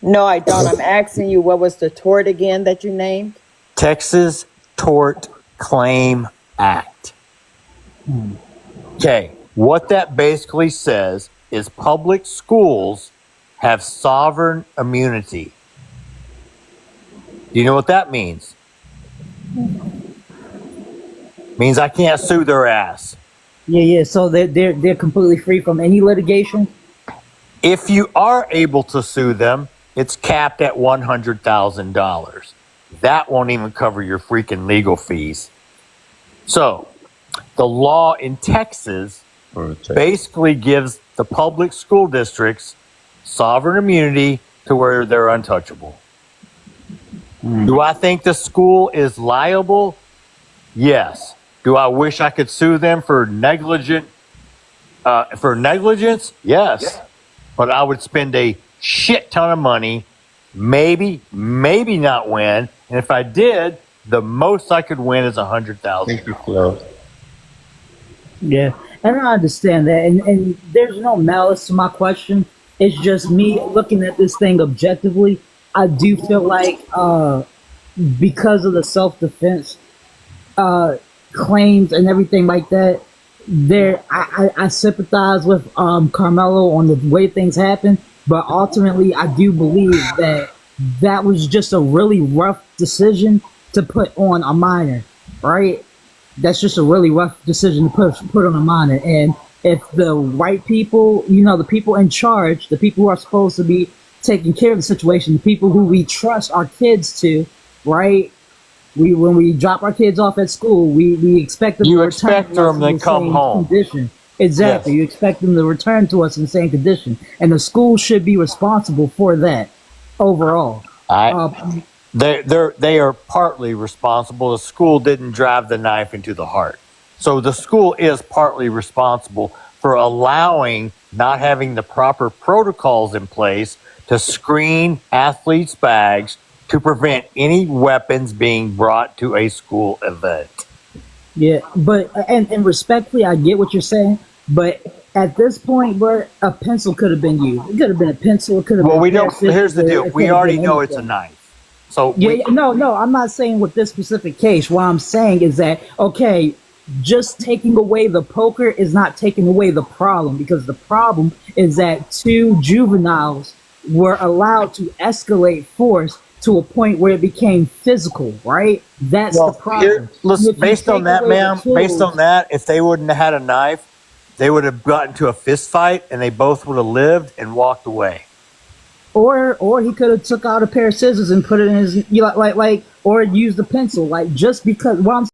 No, I don't. I'm asking you, what was the tort again that you named? Texas Tort Claim Act. Okay, what that basically says is public schools have sovereign immunity. Do you know what that means? Means I can't sue their ass. Yeah. So they're completely free from any litigation. If you are able to sue them, it's capped at $100,000. That won't even cover your freaking legal fees. So, the law in Texas basically gives the public school districts sovereign immunity to where they're untouchable. Do I think the school is liable? Yes. Do I wish I could sue them for negligence? Yes. But I would spend a shit ton of money, maybe not win. And if I did, the most I could win is $100,000. Thank you, Flo. Yeah, and I understand that, and there's no malice to my question. It's just me looking at this thing objectively. I do feel like because of the self defense claims and everything like that, I sympathize with Karmelo on the way things happen, but ultimately I do believe that that was just a really rough decision to put on a minor, right? That's just a really rough decision to put on a minor. And if the right people, the people in charge, the people who are supposed to be taking care of the situation, the people who we trust our kids to, right? When we drop our kids off at school, we expect them You to expect return to us them to in the come same home. condition. Exactly. Yes. You expect them to return to us in the same condition. And the school should be responsible for that overall. They are partly responsible. The school didn't drive the knife into the heart. So the school is partly responsible for allowing not having the proper protocols in place to screen athletes' bags to prevent any weapons being brought to a school event. Yeah, but and respectfully, I get what you're saying, but at this point, where a pencil could have been used, it could have been a pencil. It could have Well, been. we don't. Here's the deal. It We could have already been know it's a anything. knife. So Yeah, no, I'm not saying with this specific case. What I'm saying is that okay, just taking away the poker is not taking away the problem, because the problem is that two juveniles were allowed to escalate force to a point where it became physical, right? That's the problem. listen, If you based on take that, away the ma'am, based tools, on that, if they wouldn't have had a knife, they would have gotten to a fist fight and they both would have lived and walked away. or he could have took out a pair of scissors and put it in his, or used a pencil, like just because. Well, I'm